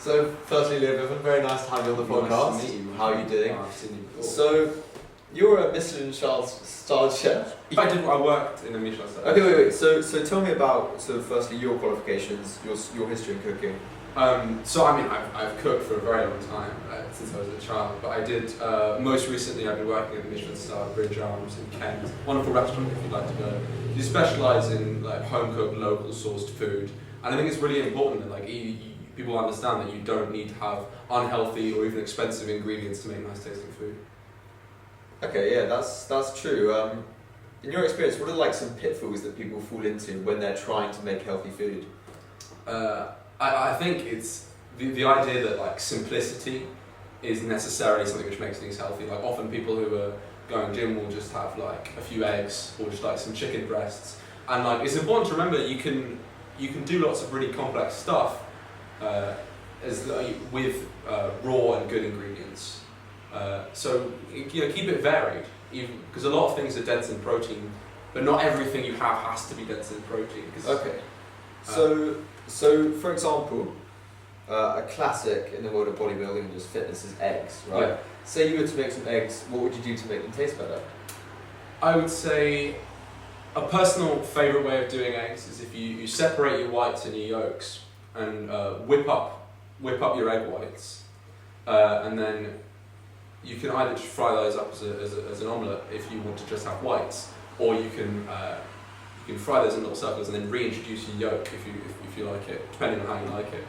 So, firstly, Liv, very nice to have you on the podcast. Nice to meet you. How are you doing? Oh, I've seen you before. So, you're a Michelin-starred chef. I worked in a Michelin star. Okay, wait. So tell me about, firstly, your qualifications, your history in cooking. So I mean, I've cooked for a very long time, since I was a child, but I did, most recently I've been working at the Michelin star Bridge Arms in Kent. Wonderful restaurant if you'd like to go. You specialise in like home-cooked, local sourced food, and I think it's really important that like people understand that you don't need to have unhealthy or even expensive ingredients to make nice tasting food. Okay, yeah, that's true. In your experience, what are like some pitfalls that people fall into when they're trying to make healthy food? I think it's the idea that like simplicity is necessarily something which makes things healthy. Like often people who are going gym will just have like a few eggs or just like some chicken breasts, and like it's important to remember that you can do lots of really complex stuff with raw and good ingredients. So keep it varied, because a lot of things are dense in protein, but not everything you have has to be dense in protein. Okay, so for example, a classic in the world of bodybuilding and just fitness is eggs, right? Yeah. Say you were to make some eggs, what would you do to make them taste better? I would say a personal favourite way of doing eggs is if you separate your whites and your yolks and whip up your egg whites, and then you can either just fry those up as an omelette if you want to just have whites, or you can fry those in little circles and then reintroduce your yolk if you like it, depending on how you like it.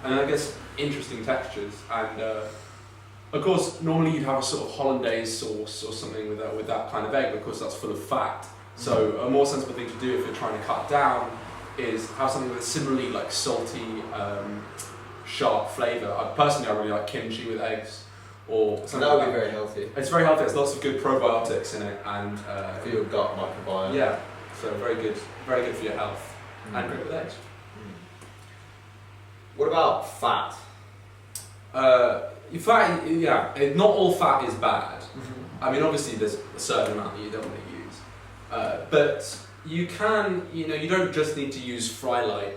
And I guess interesting textures, and of course normally you'd have a sort of hollandaise sauce or something with that kind of egg because that's full of fat. So a more sensible thing to do if you're trying to cut down is have something that's similarly like salty, sharp flavour. I really like kimchi with eggs, or something. That would like be very healthy. It's very healthy. There's lots of good probiotics in it, and For your gut microbiome. yeah, so very good for your health, and great with eggs. What about fat? Not all fat is bad. I mean, obviously there's a certain amount that you don't want to use, but you can, you don't just need to use fry light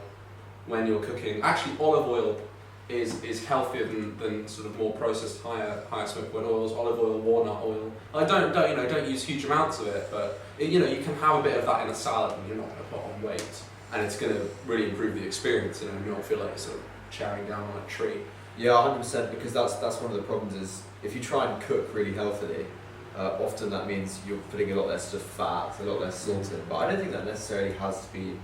when you're cooking. Actually, olive oil is healthier than sort of more processed higher smoke point oils. Olive oil, walnut oil. I don't use huge amounts of it, but you can have a bit of that in a salad, and you're not going to put on weight, and it's going to really improve the experience. You don't feel like you're sort of chowing down on a tree. Yeah, 100%. Because that's one of the problems is if you try and cook really healthily, often that means you're putting a lot less sort of fat, a lot less salt in. But I don't think that necessarily has to be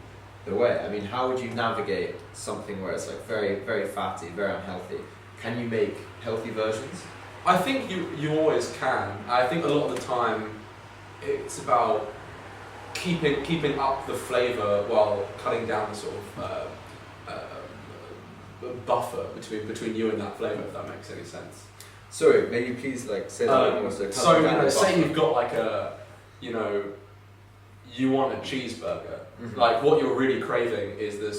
the way. I mean, how would you navigate something where it's like very, very fatty, very unhealthy? Can you make healthy versions? I think you always can. I think a lot of the time it's about keeping up the flavour while cutting down the sort of buffer between you and that flavour, if that makes any sense. Sorry, may you please say that more? So say you've got like you want a cheeseburger. Mm-hmm. Like what you're really craving is the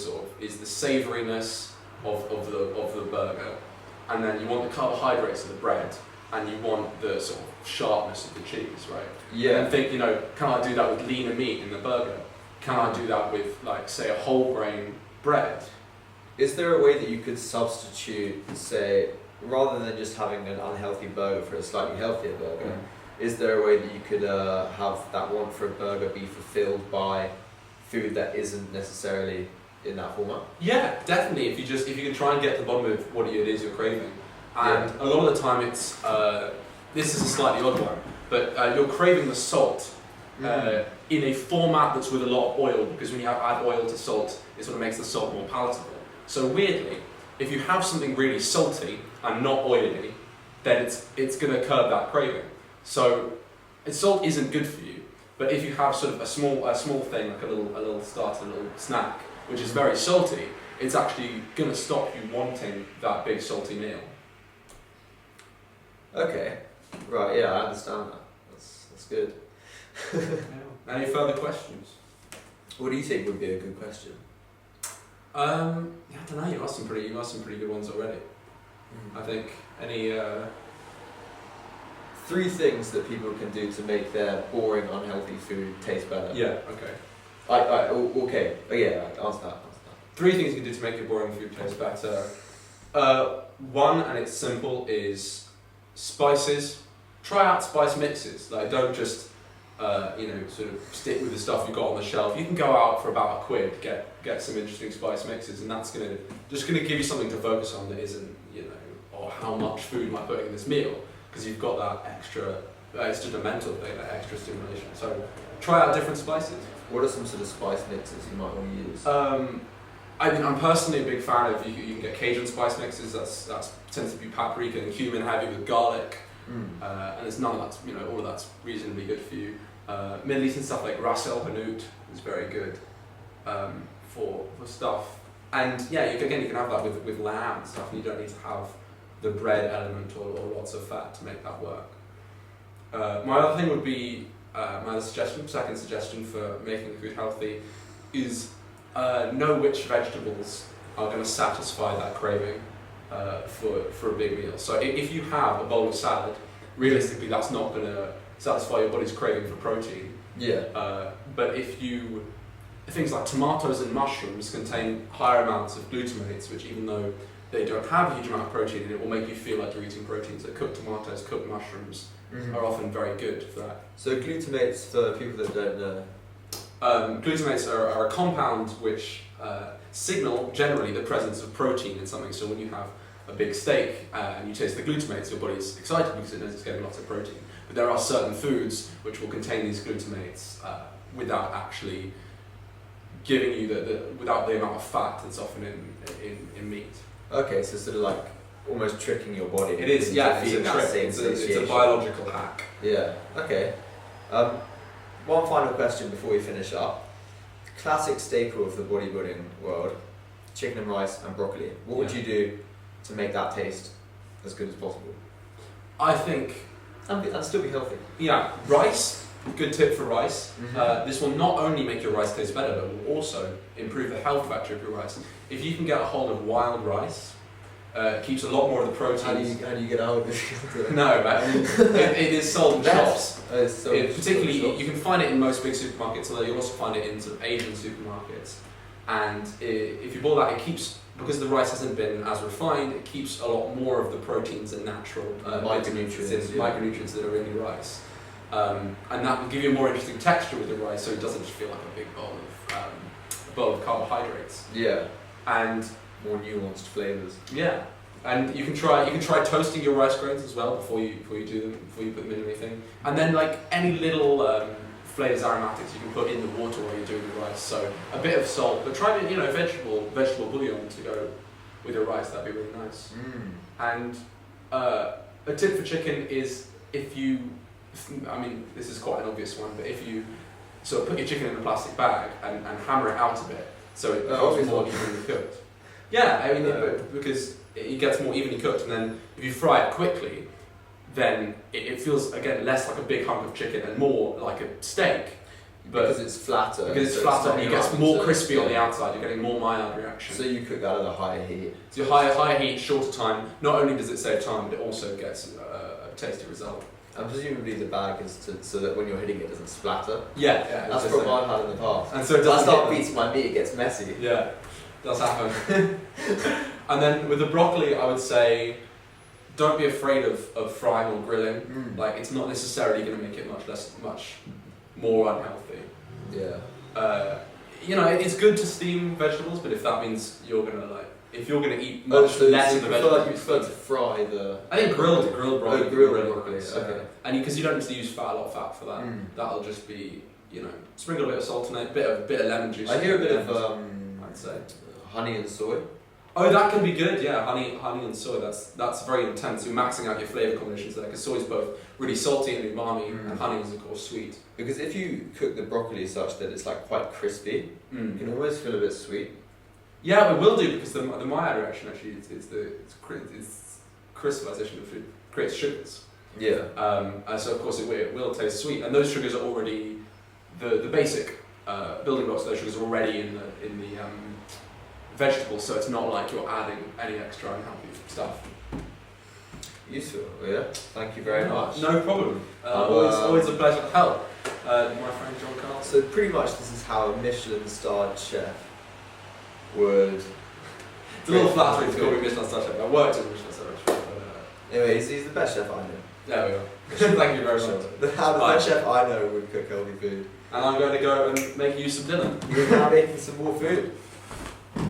savouriness of the burger, and then you want the carbohydrates of the bread, and you want the sort of sharpness of the cheese, right? Yeah. And think, can I do that with leaner meat in the burger? Can I do that with say a whole grain bread? Is there a way that you could substitute, say, rather than just having an unhealthy burger for a slightly healthier burger? Is there a way that you could have that want for a burger be fulfilled by food that isn't necessarily in that format? Yeah, definitely. If you can try and get to the bottom of what it is you're craving, and a lot of the time it's this is a slightly odd one, but you're craving the salt in a format that's with a lot of oil, because when you add oil to salt, it sort of makes the salt more palatable. So weirdly, if you have something really salty and not oily, then it's going to curb that craving. So salt isn't good for you, but if you have sort of a small thing like a little starter, a little snack, which is very salty, it's actually going to stop you wanting that big salty meal. Okay, right. Yeah, I understand that. That's good. Any further questions? What do you think would be a good question? I don't know. You asked some pretty good ones already. I think any. 3 things that people can do to make their boring, unhealthy food taste better. Yeah. Okay. Okay. Oh yeah. Answer that. 3 things you can do to make your boring food taste better. one, and it's simple, is spices. Try out spice mixes. Like, don't just sort of stick with the stuff you've got on the shelf. You can go out for about £1, get some interesting spice mixes, and that's just gonna give you something to focus on that isn't, or how much food am I putting in this meal, because you've got that extra. It's just a mental thing, that extra stimulation. So try out different spices. What are some sort of spice mixes you might want to use? I'm personally a big fan of, you can get Cajun spice mixes. That's tends to be paprika and cumin heavy with garlic, and it's none of that's all of that's reasonably good for you. Middle Eastern stuff like ras el hanout is very good for stuff, and you can have that with lamb and stuff, and you don't need to have the bread element or lots of fat to make that work. My other thing would be my second suggestion for making food healthy is know which vegetables are going to satisfy that craving for a big meal. So if you have a bowl of salad, realistically that's not going to satisfy your body's craving for protein. Yeah. But things like tomatoes and mushrooms contain higher amounts of glutamates, which even though they don't have a huge amount of protein in it, will make you feel like you're eating protein. So cooked tomatoes, cooked mushrooms are often very good for that. So glutamates, for people that don't know? Glutamates are a compound which signal generally the presence of protein in something. So when you have a big steak and you taste the glutamates, your body's excited because it knows it's getting lots of protein. But there are certain foods which will contain these glutamates without actually giving you without the amount of fat that's often in meat. Okay, so sort of like almost tricking your body. It is, yeah, feeding that same it's a satiation. biological hack. Yeah, okay. One final question before we finish up. Classic staple of the bodybuilding world, chicken and rice and broccoli. What would you do to make that taste as good as possible? I think... And still be healthy. Yeah, rice, good tip for rice. This will not only make your rice taste better, but will also improve the health factor of your rice. If you can get a hold of wild rice, it keeps a lot more of the proteins. How do you get a hold of it? No, it is sold in shops. Particularly, you can find it in most big supermarkets, although you'll also find it in sort of Asian supermarkets. And if you boil that, it keeps, because the rice hasn't been as refined, it keeps a lot more of the proteins and natural micronutrients that are in your rice. And that will give you a more interesting texture with the rice, so it doesn't just feel like a big bowl of carbohydrates. Yeah. And more nuanced flavours. Yeah. And you can try toasting your rice grains as well before you put them in anything. And then like any little flavors, aromatics you can put in the water while you're doing the rice. So a bit of salt, but try vegetable bouillon to go with your rice. That'd be really nice. And a tip for chicken is this is quite an obvious one, but if you sort of put your chicken in a plastic bag and hammer it out a bit so it becomes more evenly cooked. Yeah, because it gets more evenly cooked, and then if you fry it quickly, then it feels again less like a big hunk of chicken and more like a steak. But because it's flatter. Because it's flatter, and it gets more crispy on the outside. You're getting more Maillard reaction. So you cook that at a higher heat. So higher heat, shorter time. Not only does it save time, but it also gets a tasty result. And presumably the bag is so that when you're hitting it doesn't splatter. Yeah. That's the problem I've had in the past. And so it I start beating my meat, it gets messy. Yeah, does happen. And then with the broccoli, I would say, don't be afraid of frying or grilling. Like, it's not necessarily going to make it much more unhealthy. Yeah. It's good to steam vegetables, but if that means if you're gonna eat much less of the vegetables, you prefer to fry the. I think grilled broccoli. Grilled broccoli. Okay. And because you don't need to use a lot of fat for that, that'll just be sprinkle a bit of salt in it, bit of lemon juice. I hear a bit of I'd say honey and soy. Oh, that can be good. Yeah, honey and soy. That's very intense. You're maxing out your flavour combinations there, because soy is both really salty and umami, and honey is of course sweet. Because if you cook the broccoli such that it's like quite crispy, you can almost feel a bit sweet. Yeah, it will do, because the Maillard reaction actually it's crystallization of food creates sugars. Yeah. So of course it will taste sweet, and those sugars are already the basic building blocks of those sugars are already in the vegetables, so it's not like you're adding any extra unhealthy stuff. Useful, yeah. Thank you very much. No problem. Always a pleasure to help. My friend John Carl. So pretty much this is how a Michelin-starred chef would It's a little flattering to call me Michelin star chef. I worked at a Michelin star restaurant. Anyway, he's the best chef I know. There we go. Thank you very much. The best chef I know would cook healthy food. And I'm going to go and make you some dinner. You're now making some more food.